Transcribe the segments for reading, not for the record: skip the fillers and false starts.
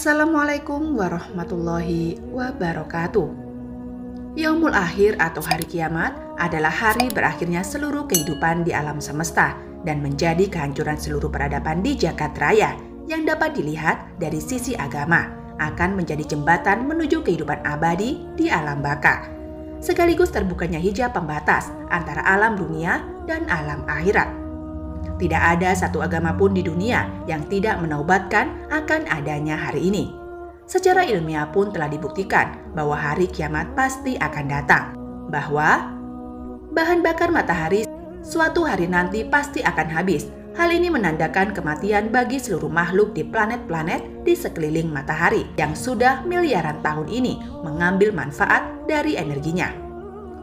Assalamualaikum warahmatullahi wabarakatuh. Yaumul Akhir atau hari kiamat adalah hari berakhirnya seluruh kehidupan di alam semesta dan menjadi kehancuran seluruh peradaban di jagat raya yang dapat dilihat dari sisi agama akan menjadi jembatan menuju kehidupan abadi di alam baka, sekaligus terbukanya hijab pembatas antara alam dunia dan alam akhirat. Tidak ada satu agama pun di dunia yang tidak menaubatkan akan adanya hari ini. Secara ilmiah pun telah dibuktikan bahwa hari kiamat pasti akan datang. Bahwa bahan bakar matahari suatu hari nanti pasti akan habis. Hal ini menandakan kematian bagi seluruh makhluk di planet-planet di sekeliling matahari yang sudah miliaran tahun ini mengambil manfaat dari energinya.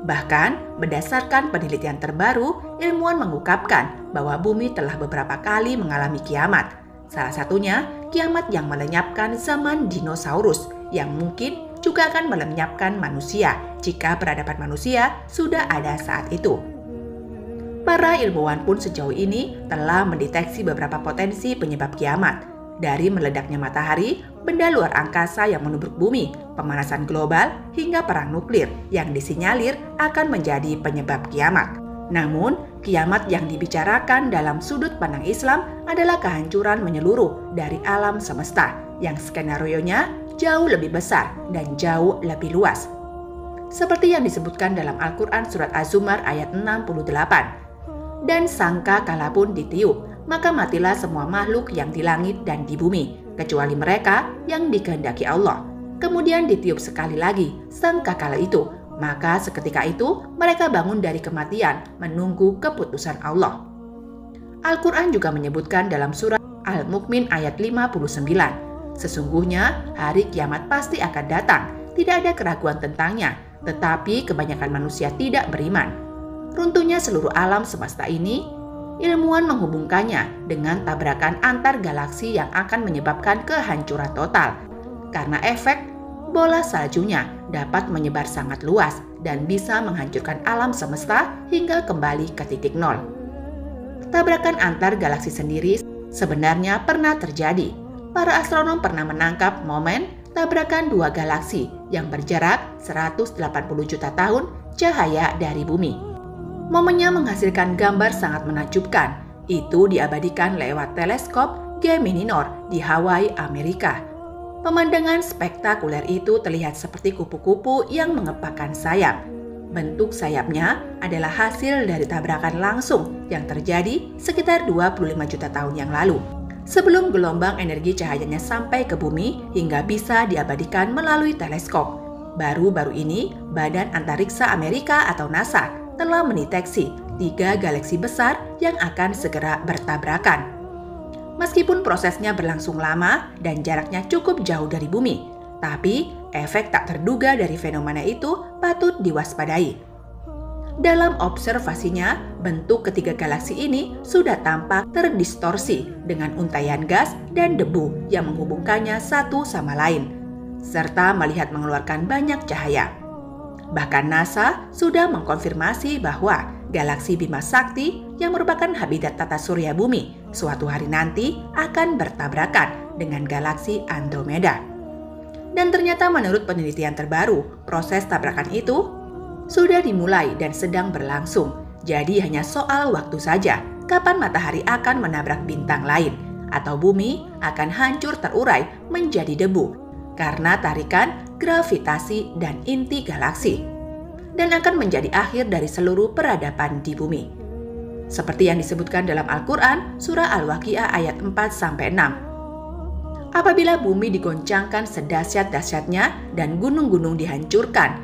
Bahkan, berdasarkan penelitian terbaru, ilmuwan mengungkapkan bahwa bumi telah beberapa kali mengalami kiamat. Salah satunya, kiamat yang melenyapkan zaman dinosaurus, yang mungkin juga akan melenyapkan manusia jika peradaban manusia sudah ada saat itu. Para ilmuwan pun sejauh ini telah mendeteksi beberapa potensi penyebab kiamat, dari meledaknya matahari, benda luar angkasa yang menubruk bumi, pemanasan global, hingga perang nuklir yang disinyalir akan menjadi penyebab kiamat. Namun, kiamat yang dibicarakan dalam sudut pandang Islam adalah kehancuran menyeluruh dari alam semesta yang skenarionya jauh lebih besar dan jauh lebih luas. Seperti yang disebutkan dalam Al-Quran Surat Az-Zumar ayat 68. Dan sangka kala pun ditiup, maka matilah semua makhluk yang di langit dan di bumi, kecuali mereka yang dikehendaki Allah. Kemudian ditiup sekali lagi sangkakala itu, maka seketika itu mereka bangun dari kematian menunggu keputusan Allah. Al-Quran juga menyebutkan dalam surat Al-Mu'min ayat 59, sesungguhnya hari kiamat pasti akan datang, tidak ada keraguan tentangnya, tetapi kebanyakan manusia tidak beriman. Runtuhnya seluruh alam semesta ini, ilmuwan menghubungkannya dengan tabrakan antar galaksi yang akan menyebabkan kehancuran total. Karena efek bola saljunya dapat menyebar sangat luas dan bisa menghancurkan alam semesta hingga kembali ke titik nol. Tabrakan antar galaksi sendiri sebenarnya pernah terjadi. Para astronom pernah menangkap momen tabrakan dua galaksi yang berjarak 180 juta tahun cahaya dari bumi. Momennya menghasilkan gambar sangat menakjubkan. Itu diabadikan lewat teleskop Gemini di Hawaii, Amerika. Pemandangan spektakuler itu terlihat seperti kupu-kupu yang mengepakkan sayap. Bentuk sayapnya adalah hasil dari tabrakan langsung yang terjadi sekitar 25 juta tahun yang lalu. Sebelum gelombang energi cahayanya sampai ke bumi hingga bisa diabadikan melalui teleskop. Baru-baru ini, Badan Antariksa Amerika atau NASA telah mendeteksi 3 galaksi besar yang akan segera bertabrakan. Meskipun prosesnya berlangsung lama dan jaraknya cukup jauh dari bumi, tapi efek tak terduga dari fenomena itu patut diwaspadai. Dalam observasinya, bentuk ketiga galaksi ini sudah tampak terdistorsi dengan untaian gas dan debu yang menghubungkannya satu sama lain, serta melihat mengeluarkan banyak cahaya. Bahkan NASA sudah mengkonfirmasi bahwa galaksi Bima Sakti yang merupakan habitat tata surya bumi suatu hari nanti akan bertabrakan dengan galaksi Andromeda. Dan ternyata menurut penelitian terbaru, proses tabrakan itu sudah dimulai dan sedang berlangsung. Jadi hanya soal waktu saja kapan matahari akan menabrak bintang lain atau bumi akan hancur terurai menjadi debu karena tarikan gravitasi dan inti galaksi, dan akan menjadi akhir dari seluruh peradaban di bumi. Seperti yang disebutkan dalam Al-Quran, surah Al-Waqiah ayat 4-6. Apabila bumi digoncangkan sedahsyat-dahsyatnya dan gunung-gunung dihancurkan,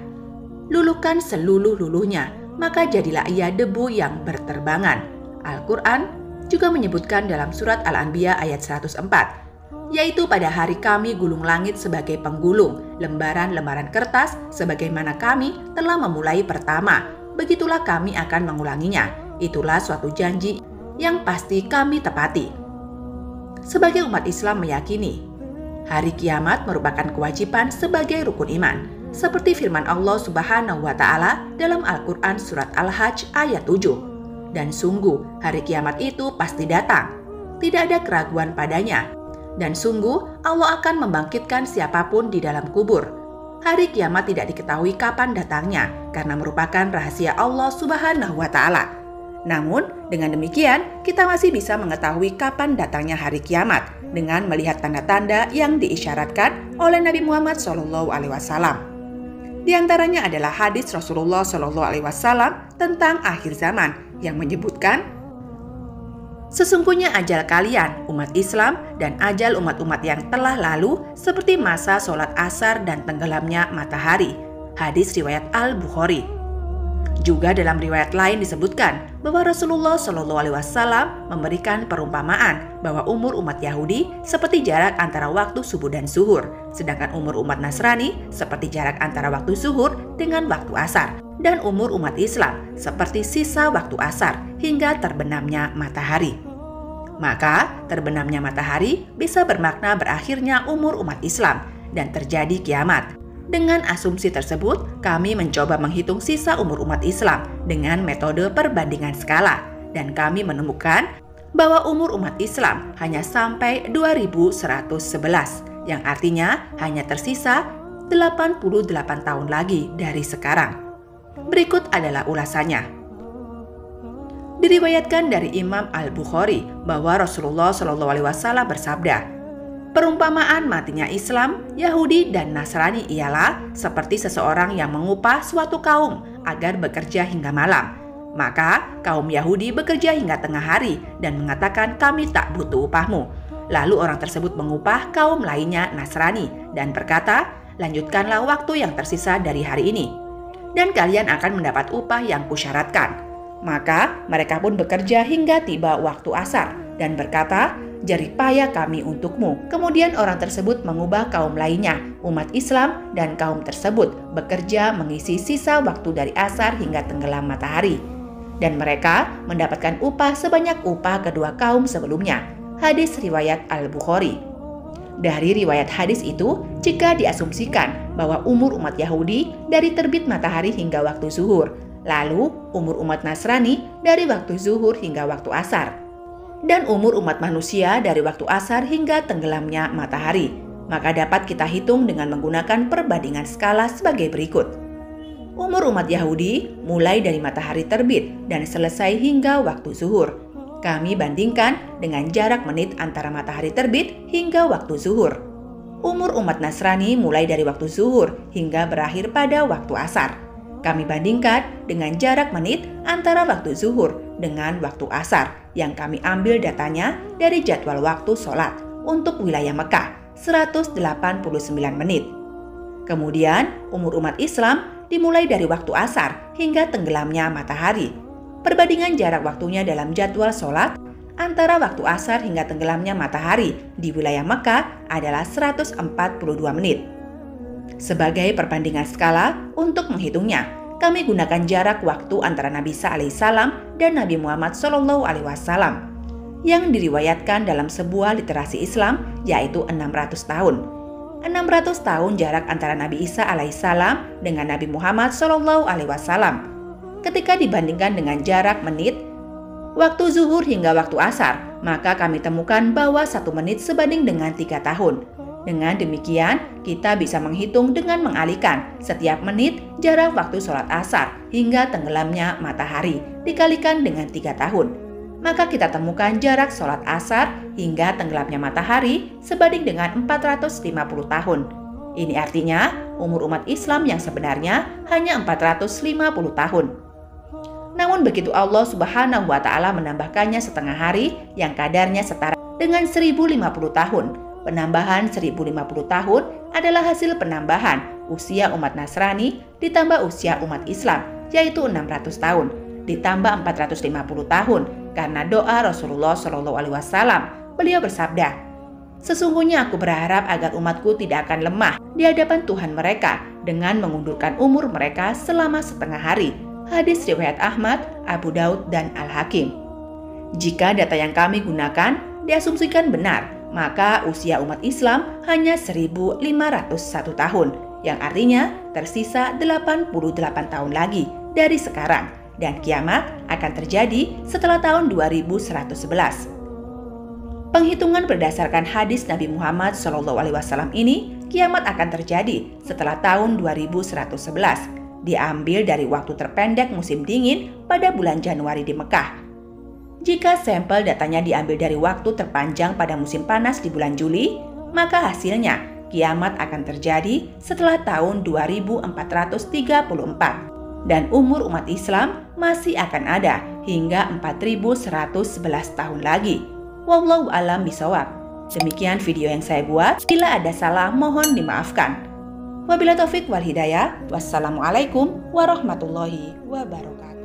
luluhkan seluruh-luluhnya, maka jadilah ia debu yang berterbangan. Al-Quran juga menyebutkan dalam surat Al-Anbiya ayat 104, yaitu pada hari kami gulung langit sebagai penggulung, lembaran-lembaran kertas sebagaimana kami telah memulai pertama, begitulah kami akan mengulanginya. Itulah suatu janji yang pasti kami tepati. Sebagai umat Islam meyakini, hari kiamat merupakan kewajiban sebagai rukun iman, seperti firman Allah Subhanahu wa Ta'ala dalam Al-Quran Surat Al-Hajj ayat 7. Dan sungguh, hari kiamat itu pasti datang. Tidak ada keraguan padanya. Dan sungguh Allah akan membangkitkan siapapun di dalam kubur. Hari kiamat tidak diketahui kapan datangnya karena merupakan rahasia Allah Subhanahu wa Ta'ala. Namun, dengan demikian kita masih bisa mengetahui kapan datangnya hari kiamat dengan melihat tanda-tanda yang diisyaratkan oleh Nabi Muhammad SAW. Di antaranya adalah hadis Rasulullah SAW tentang akhir zaman yang menyebutkan, sesungguhnya ajal kalian, umat Islam, dan ajal umat-umat yang telah lalu seperti masa sholat asar dan tenggelamnya matahari. Hadis riwayat Al-Bukhari. Juga dalam riwayat lain disebutkan bahwa Rasulullah SAW memberikan perumpamaan bahwa umur umat Yahudi seperti jarak antara waktu subuh dan zuhur, sedangkan umur umat Nasrani seperti jarak antara waktu zuhur dengan waktu asar, dan umur umat Islam seperti sisa waktu asar hingga terbenamnya matahari. Maka terbenamnya matahari bisa bermakna berakhirnya umur umat Islam dan terjadi kiamat. Dengan asumsi tersebut, kami mencoba menghitung sisa umur umat Islam dengan metode perbandingan skala, dan kami menemukan bahwa umur umat Islam hanya sampai 2111, yang artinya hanya tersisa 88 tahun lagi dari sekarang. Berikut adalah ulasannya. Diriwayatkan dari Imam Al-Bukhari bahwa Rasulullah SAW bersabda, perumpamaan matinya Islam, Yahudi, dan Nasrani ialah seperti seseorang yang mengupah suatu kaum agar bekerja hingga malam. Maka kaum Yahudi bekerja hingga tengah hari dan mengatakan, kami tak butuh upahmu. Lalu orang tersebut mengupah kaum lainnya Nasrani dan berkata, lanjutkanlah waktu yang tersisa dari hari ini, dan kalian akan mendapat upah yang kusyaratkan. Maka mereka pun bekerja hingga tiba waktu asar dan berkata, jerih payah kami untukmu. Kemudian orang tersebut mengubah kaum lainnya, umat Islam, dan kaum tersebut bekerja mengisi sisa waktu dari asar hingga tenggelam matahari. Dan mereka mendapatkan upah sebanyak upah kedua kaum sebelumnya. Hadis riwayat Al-Bukhari. Dari riwayat hadis itu, jika diasumsikan bahwa umur umat Yahudi dari terbit matahari hingga waktu zuhur, lalu umur umat Nasrani dari waktu zuhur hingga waktu asar, dan umur umat manusia dari waktu asar hingga tenggelamnya matahari, maka dapat kita hitung dengan menggunakan perbandingan skala sebagai berikut. Umur umat Yahudi mulai dari matahari terbit dan selesai hingga waktu zuhur. Kami bandingkan dengan jarak menit antara matahari terbit hingga waktu zuhur. Umur umat Nasrani mulai dari waktu zuhur hingga berakhir pada waktu asar. Kami bandingkan dengan jarak menit antara waktu zuhur dengan waktu asar yang kami ambil datanya dari jadwal waktu sholat untuk wilayah Mekah 189 menit. Kemudian umur umat Islam dimulai dari waktu asar hingga tenggelamnya matahari. Perbandingan jarak waktunya dalam jadwal sholat antara waktu asar hingga tenggelamnya matahari di wilayah Mekah adalah 142 menit. Sebagai perbandingan skala untuk menghitungnya, kami gunakan jarak waktu antara Nabi Isa alaihissalam dan Nabi Muhammad SAW yang diriwayatkan dalam sebuah literasi Islam, yaitu 600 tahun. 600 tahun jarak antara Nabi Isa alaihissalam dengan Nabi Muhammad SAW. Ketika dibandingkan dengan jarak menit waktu zuhur hingga waktu asar, maka kami temukan bahwa 1 menit sebanding dengan 3 tahun. Dengan demikian, kita bisa menghitung dengan mengalihkan setiap menit jarak waktu sholat asar hingga tenggelamnya matahari dikalikan dengan 3 tahun. Maka kita temukan jarak sholat asar hingga tenggelamnya matahari sebanding dengan 450 tahun. Ini artinya umur umat Islam yang sebenarnya hanya 450 tahun. Namun begitu Allah Subhanahu wa Ta'ala menambahkannya setengah hari yang kadarnya setara dengan 1050 tahun. Penambahan 1050 tahun adalah hasil penambahan usia umat Nasrani ditambah usia umat Islam, yaitu 600 tahun, ditambah 450 tahun karena doa Rasulullah SAW. Beliau bersabda, sesungguhnya aku berharap agar umatku tidak akan lemah di hadapan Tuhan mereka dengan mengundurkan umur mereka selama setengah hari. Hadis riwayat Ahmad, Abu Daud, dan Al-Hakim. Jika data yang kami gunakan diasumsikan benar, maka usia umat Islam hanya 1501 tahun, yang artinya tersisa 88 tahun lagi dari sekarang, dan kiamat akan terjadi setelah tahun 2111. Penghitungan berdasarkan hadis Nabi Muhammad SAW ini, kiamat akan terjadi setelah tahun 2111, diambil dari waktu terpendek musim dingin pada bulan Januari di Mekah. Jika sampel datanya diambil dari waktu terpanjang pada musim panas di bulan Juli, maka hasilnya kiamat akan terjadi setelah tahun 2434 dan umur umat Islam masih akan ada hingga 4111 tahun lagi. Wallahu a'lam bishawab. Demikian video yang saya buat. Bila ada salah mohon dimaafkan. Wabillahi taufik wal hidayah. Wassalamualaikum warahmatullahi wabarakatuh.